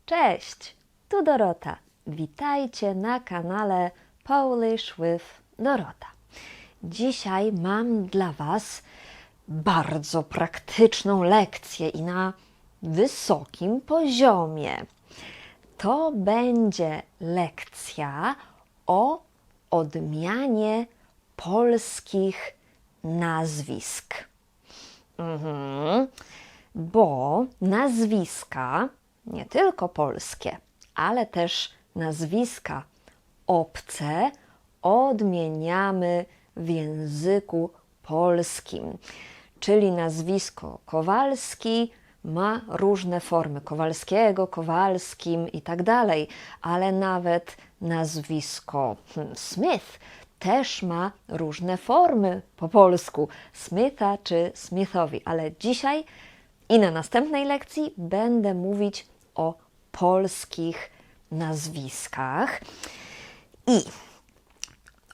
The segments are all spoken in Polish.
Cześć, tu Dorota. Witajcie na kanale Polish with Dorota. Dzisiaj mam dla Was bardzo praktyczną lekcję i na wysokim poziomie. To będzie lekcja o odmianie polskich nazwisk. Bo nazwiska, nie tylko polskie, ale też nazwiska obce odmieniamy w języku polskim. Czyli nazwisko Kowalski ma różne formy, Kowalskiego, Kowalskim i tak dalej, ale nawet nazwisko Smith też ma różne formy po polsku, Smitha czy Smithowi, ale dzisiaj i na następnej lekcji będę mówić o polskich nazwiskach. I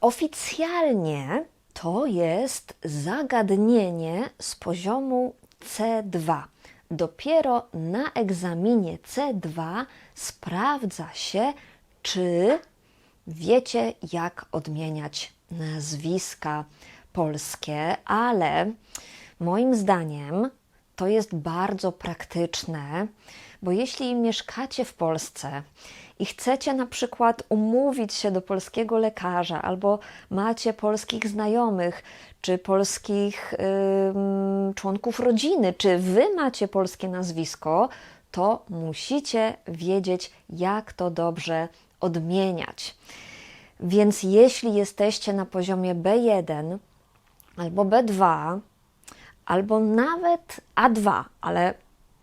oficjalnie to jest zagadnienie z poziomu C2. Dopiero na egzaminie C2 sprawdza się, czy wiecie, jak odmieniać nazwiska polskie, ale moim zdaniem to jest bardzo praktyczne, bo jeśli mieszkacie w Polsce i chcecie na przykład umówić się do polskiego lekarza, albo macie polskich znajomych, czy polskich członków rodziny, czy wy macie polskie nazwisko, to musicie wiedzieć, jak to dobrze odmieniać. Więc jeśli jesteście na poziomie B1 albo B2, albo nawet A2, ale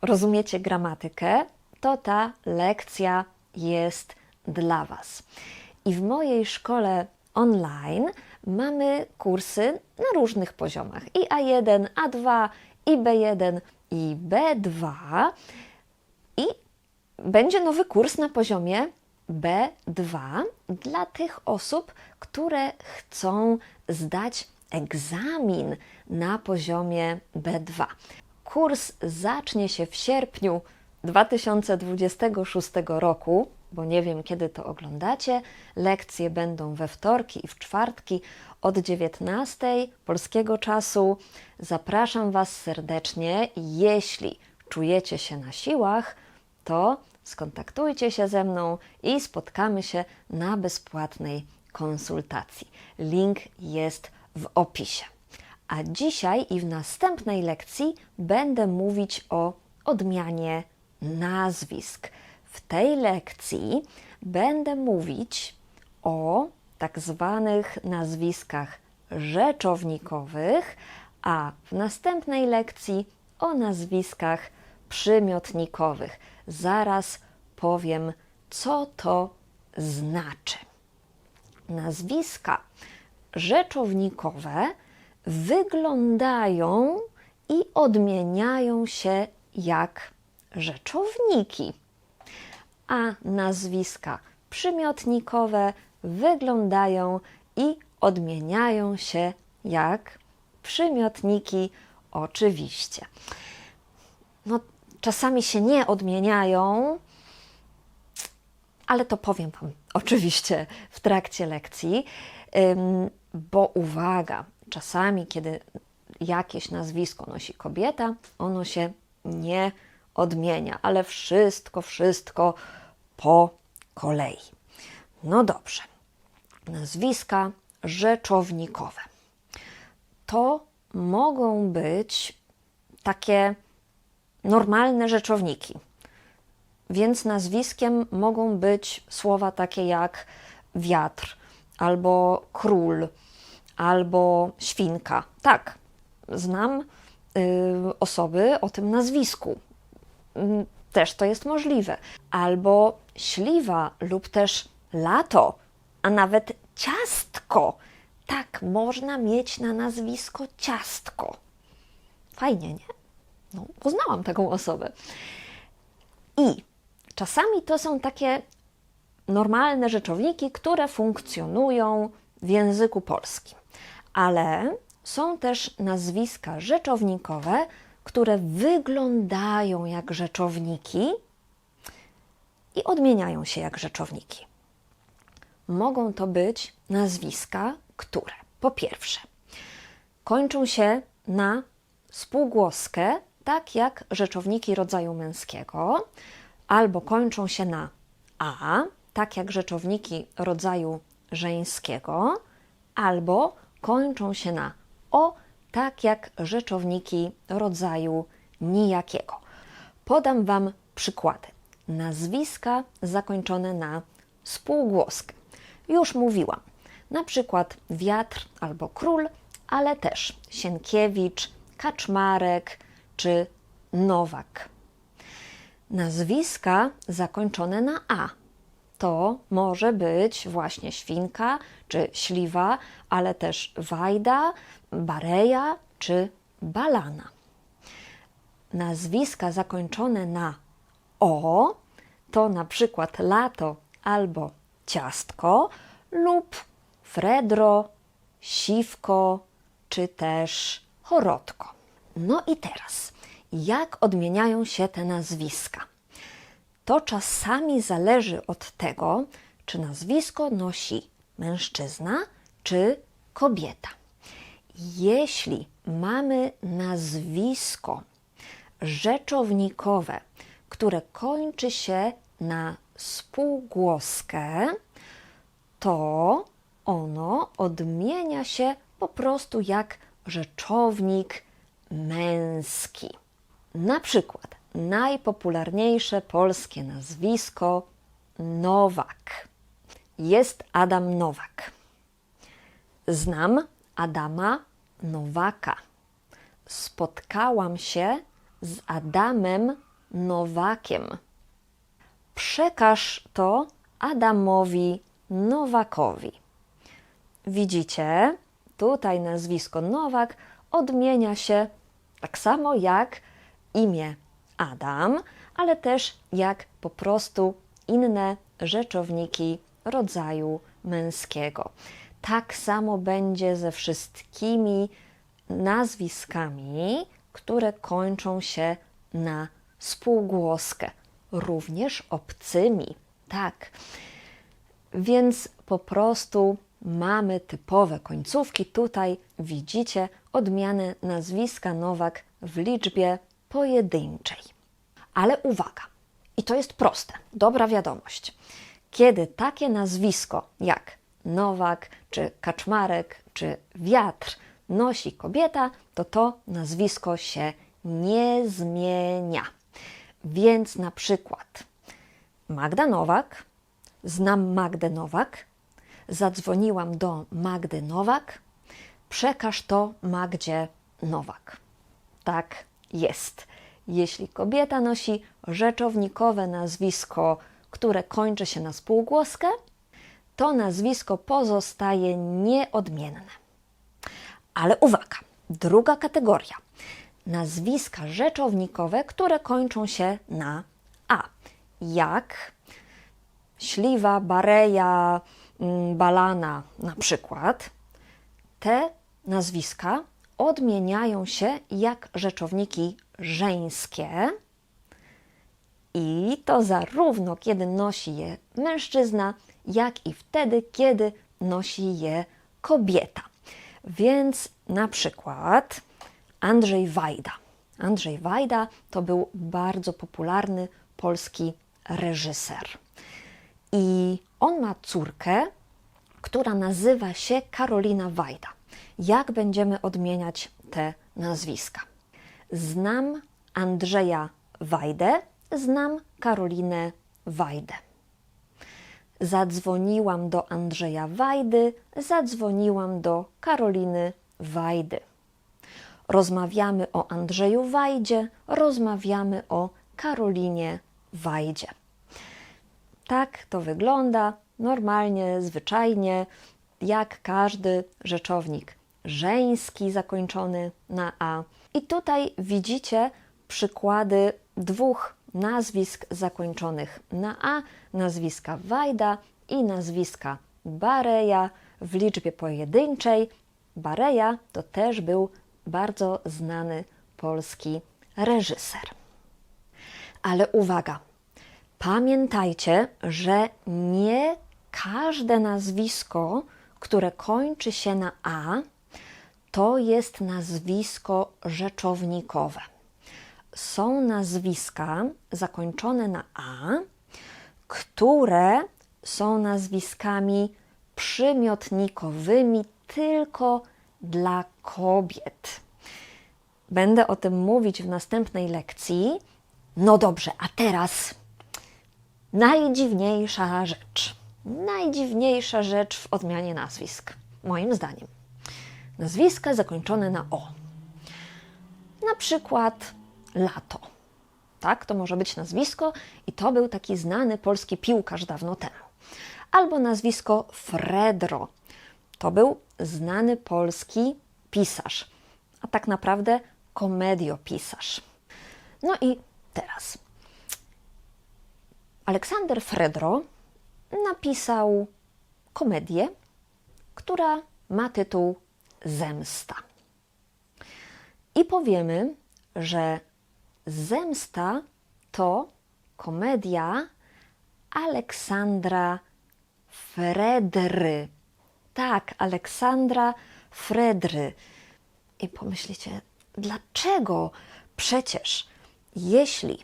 rozumiecie gramatykę, to ta lekcja jest dla Was. I w mojej szkole online mamy kursy na różnych poziomach. I A1, A2, i B1, i B2. I będzie nowy kurs na poziomie B2 dla tych osób, które chcą zdać egzamin na poziomie B2. Kurs zacznie się w sierpniu 2026 roku, bo nie wiem, kiedy to oglądacie. Lekcje będą we wtorki i w czwartki od 19 polskiego czasu. Zapraszam Was serdecznie. Jeśli czujecie się na siłach, to skontaktujcie się ze mną i spotkamy się na bezpłatnej konsultacji. Link jest w opisie. A dzisiaj i w następnej lekcji będę mówić o odmianie nazwisk. W tej lekcji będę mówić o tak zwanych nazwiskach rzeczownikowych, a w następnej lekcji o nazwiskach przymiotnikowych. Zaraz powiem, co to znaczy. Nazwiska rzeczownikowe wyglądają i odmieniają się jak rzeczowniki, a nazwiska przymiotnikowe wyglądają i odmieniają się jak przymiotniki oczywiście. No, czasami się nie odmieniają, ale to powiem Wam oczywiście w trakcie lekcji, bo uwaga, czasami kiedy jakieś nazwisko nosi kobieta, ono się nie odmienia, ale wszystko po kolei. No dobrze, nazwiska rzeczownikowe. To mogą być takie normalne rzeczowniki, więc nazwiskiem mogą być słowa takie jak wiatr, albo król, albo świnka. Tak, znam osoby o tym nazwisku. Też to jest możliwe. Albo śliwa lub też lato, a nawet ciastko. Tak, można mieć na nazwisko ciastko. Fajnie, nie? No, poznałam taką osobę. I czasami to są takie normalne rzeczowniki, które funkcjonują w języku polskim. Ale są też nazwiska rzeczownikowe, które wyglądają jak rzeczowniki, i odmieniają się jak rzeczowniki. Mogą to być nazwiska, które po pierwsze kończą się na spółgłoskę, tak jak rzeczowniki rodzaju męskiego, albo kończą się na a, tak jak rzeczowniki rodzaju żeńskiego, albo kończą się na o, tak jak rzeczowniki rodzaju nijakiego. Podam Wam przykłady. Nazwiska zakończone na spółgłoskę. Już mówiłam, na przykład Wiatr albo Król, ale też Sienkiewicz, Kaczmarek czy Nowak. Nazwiska zakończone na a. To może być właśnie Świnka czy Śliwa, ale też Wajda, Bareja czy Balana. Nazwiska zakończone na o to na przykład Lato albo Ciastko lub Fredro, Siwko czy też Chorodko. No i teraz, jak odmieniają się te nazwiska? To czasami zależy od tego, czy nazwisko nosi mężczyzna czy kobieta. Jeśli mamy nazwisko rzeczownikowe, które kończy się na spółgłoskę, to ono odmienia się po prostu jak rzeczownik męski. Na przykład najpopularniejsze polskie nazwisko Nowak. Jest Adam Nowak. Znam Adama Nowaka. Spotkałam się z Adamem Nowakiem. Przekaż to Adamowi Nowakowi. Widzicie, tutaj nazwisko Nowak odmienia się tak samo jak imię Adam, ale też jak po prostu inne rzeczowniki rodzaju męskiego. Tak samo będzie ze wszystkimi nazwiskami, które kończą się na spółgłoskę, również obcymi, tak. Więc po prostu mamy typowe końcówki. Tutaj widzicie odmianę nazwiska Nowak w liczbie pojedynczej. Ale uwaga, i to jest proste, dobra wiadomość. Kiedy takie nazwisko jak Nowak, czy Kaczmarek, czy Wiatr nosi kobieta, to nazwisko się nie zmienia. Więc na przykład Magda Nowak, znam Magdę Nowak, zadzwoniłam do Magdy Nowak, przekaż to Magdzie Nowak. Tak jest. Jeśli kobieta nosi rzeczownikowe nazwisko, które kończy się na spółgłoskę, to nazwisko pozostaje nieodmienne. Ale uwaga, druga kategoria. Nazwiska rzeczownikowe, które kończą się na a. Jak Śliwa, Bareja, Balana na przykład. Te nazwiska odmieniają się jak rzeczowniki żeńskie i to zarówno kiedy nosi je mężczyzna, jak i wtedy, kiedy nosi je kobieta. Więc na przykład Andrzej Wajda. Andrzej Wajda to był bardzo popularny polski reżyser. I on ma córkę, która nazywa się Karolina Wajda. Jak będziemy odmieniać te nazwiska? Znam Andrzeja Wajdę, znam Karolinę Wajdę. Zadzwoniłam do Andrzeja Wajdy, zadzwoniłam do Karoliny Wajdy. Rozmawiamy o Andrzeju Wajdzie, rozmawiamy o Karolinie Wajdzie. Tak to wygląda normalnie, zwyczajnie, jak każdy rzeczownik żeński zakończony na a. I tutaj widzicie przykłady dwóch nazwisk zakończonych na a, nazwiska Wajda i nazwiska Bareja w liczbie pojedynczej. Bareja to też był bardzo znany polski reżyser. Ale uwaga, Pamiętajcie, że nie każde nazwisko, które kończy się na a, to jest nazwisko rzeczownikowe. Są nazwiska zakończone na a, które są nazwiskami przymiotnikowymi tylko dla kobiet. Będę o tym mówić w następnej lekcji. No dobrze, a teraz najdziwniejsza rzecz. Najdziwniejsza rzecz w odmianie nazwisk, moim zdaniem. Nazwiska zakończone na o. Na przykład Lato. Tak, to może być nazwisko i to był taki znany polski piłkarz dawno temu. Albo nazwisko Fredro. To był znany polski pisarz, a tak naprawdę komediopisarz. No i teraz Aleksander Fredro napisał komedię, która ma tytuł Zemsta. I powiemy, że Zemsta to komedia Aleksandra Fredry. Tak, Aleksandra Fredry. I pomyślicie, dlaczego? Przecież jeśli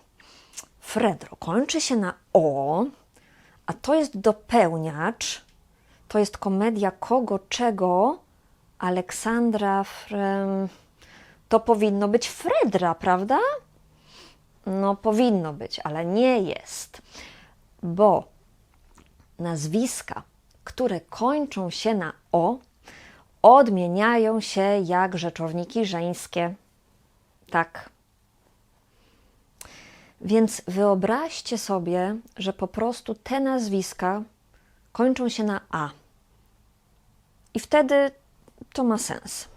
Fredro kończy się na o, a to jest dopełniacz, to jest komedia kogo, czego, Aleksandra, to powinno być Fredra, prawda? No powinno być, ale nie jest, bo nazwiska, które kończą się na o, odmieniają się jak rzeczowniki żeńskie. Tak. Więc wyobraźcie sobie, że po prostu te nazwiska kończą się na a. I wtedy to ma sens.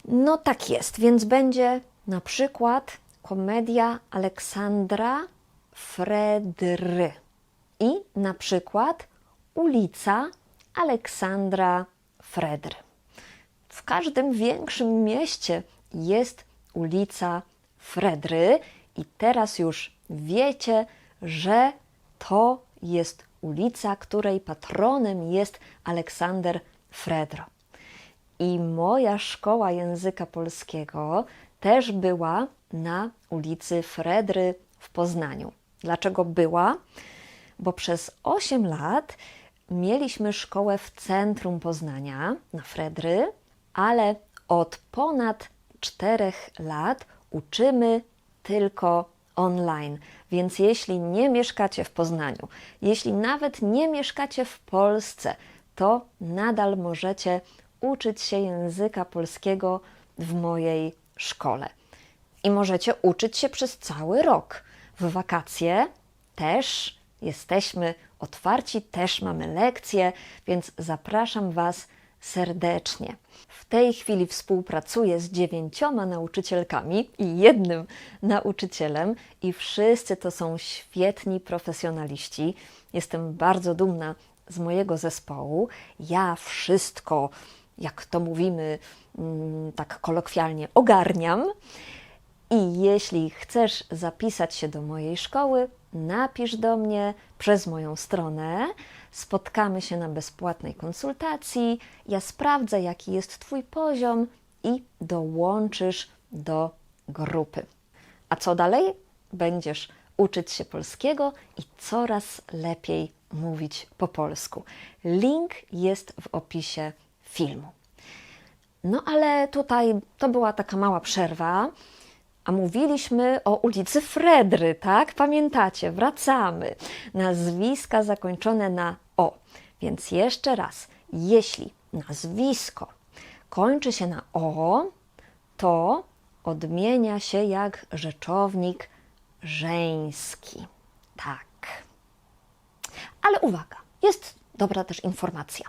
No tak jest, więc będzie na przykład komedia Aleksandra Fredry i na przykład ulica Aleksandra Fredry. W każdym większym mieście jest ulica Fredry i teraz już wiecie, że to jest ulica, której patronem jest Aleksander Fredro. I moja szkoła języka polskiego też była na ulicy Fredry w Poznaniu. Dlaczego była? Bo przez 8 lat mieliśmy szkołę w centrum Poznania, na Fredry, ale od ponad 4 lat uczymy tylko online. Więc jeśli nie mieszkacie w Poznaniu, jeśli nawet nie mieszkacie w Polsce, to nadal możecie uczyć się języka polskiego w mojej szkole. I możecie uczyć się przez cały rok. W wakacje też jesteśmy otwarci, też mamy lekcje, więc zapraszam Was serdecznie. W tej chwili współpracuję z 9 nauczycielkami i 1 nauczycielem i wszyscy to są świetni profesjonaliści. Jestem bardzo dumna z mojego zespołu. Ja wszystko, jak to mówimy tak kolokwialnie, ogarniam. I jeśli chcesz zapisać się do mojej szkoły, napisz do mnie przez moją stronę. Spotkamy się na bezpłatnej konsultacji. Ja sprawdzę, jaki jest Twój poziom i dołączysz do grupy. A co dalej? Będziesz uczyć się polskiego i coraz lepiej mówić po polsku. Link jest w opisie filmu. No ale tutaj to była taka mała przerwa, a mówiliśmy o ulicy Fredry, tak? Pamiętacie? Wracamy. Nazwiska zakończone na o. Więc jeszcze raz, jeśli nazwisko kończy się na o, to odmienia się jak rzeczownik żeński. Tak. Ale uwaga, jest dobra też informacja.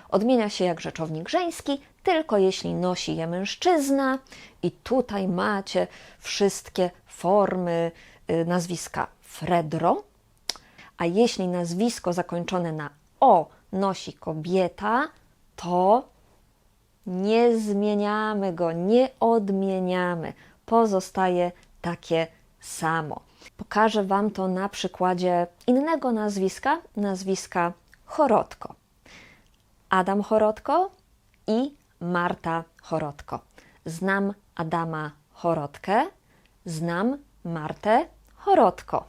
Odmienia się jak rzeczownik żeński, tylko jeśli nosi je mężczyzna i tutaj macie wszystkie formy nazwiska Fredro, a jeśli nazwisko zakończone na o nosi kobieta, to nie zmieniamy go, nie odmieniamy. Pozostaje takie samo. Pokażę Wam to na przykładzie innego nazwiska Chorodko. Adam Chorodko i Marta Chorodko. Znam Adama Chorodkę, znam Martę Chorodko.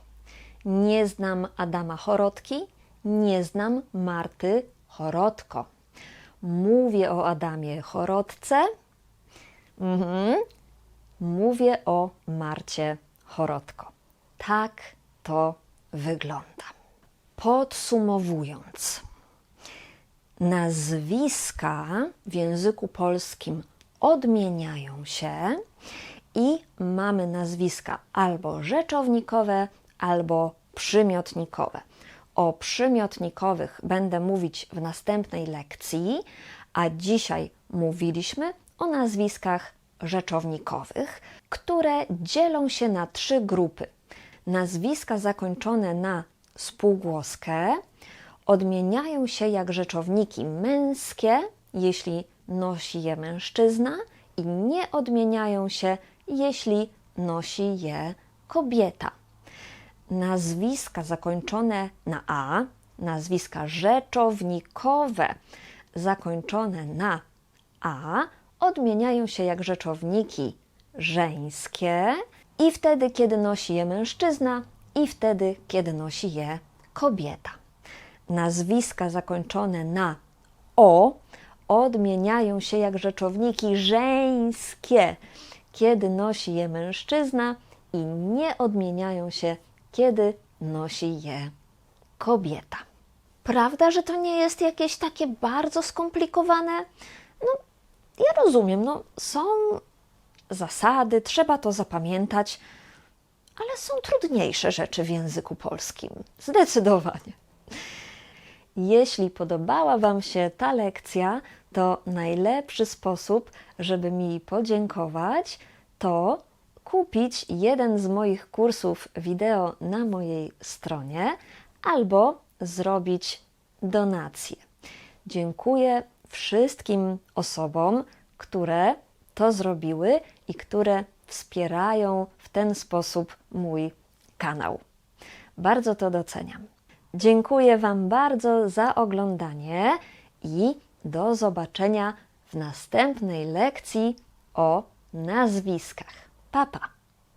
Nie znam Adama Chorodki, nie znam Marty Chorodko. Mówię o Adamie Chorodce, mówię o Marcie Chorodko. Tak to wygląda. Podsumowując, nazwiska w języku polskim odmieniają się i mamy nazwiska albo rzeczownikowe, albo przymiotnikowe. O przymiotnikowych będę mówić w następnej lekcji, a dzisiaj mówiliśmy o nazwiskach rzeczownikowych, które dzielą się na 3 grupy. Nazwiska zakończone na spółgłoskę odmieniają się jak rzeczowniki męskie, jeśli nosi je mężczyzna, i nie odmieniają się, jeśli nosi je kobieta. Nazwiska zakończone na a, nazwiska rzeczownikowe zakończone na a odmieniają się jak rzeczowniki żeńskie i wtedy, kiedy nosi je mężczyzna, i wtedy, kiedy nosi je kobieta. Nazwiska zakończone na o odmieniają się jak rzeczowniki żeńskie, kiedy nosi je mężczyzna, i nie odmieniają się, kiedy nosi je kobieta. Prawda, że to nie jest jakieś takie bardzo skomplikowane? No, ja rozumiem, są zasady, trzeba to zapamiętać, ale są trudniejsze rzeczy w języku polskim. Zdecydowanie. Jeśli podobała Wam się ta lekcja, to najlepszy sposób, żeby mi podziękować, to kupić jeden z moich kursów wideo na mojej stronie albo zrobić donację. Dziękuję wszystkim osobom, które to zrobiły i które wspierają w ten sposób mój kanał. Bardzo to doceniam. Dziękuję Wam bardzo za oglądanie i do zobaczenia w następnej lekcji o nazwiskach. Pa, pa!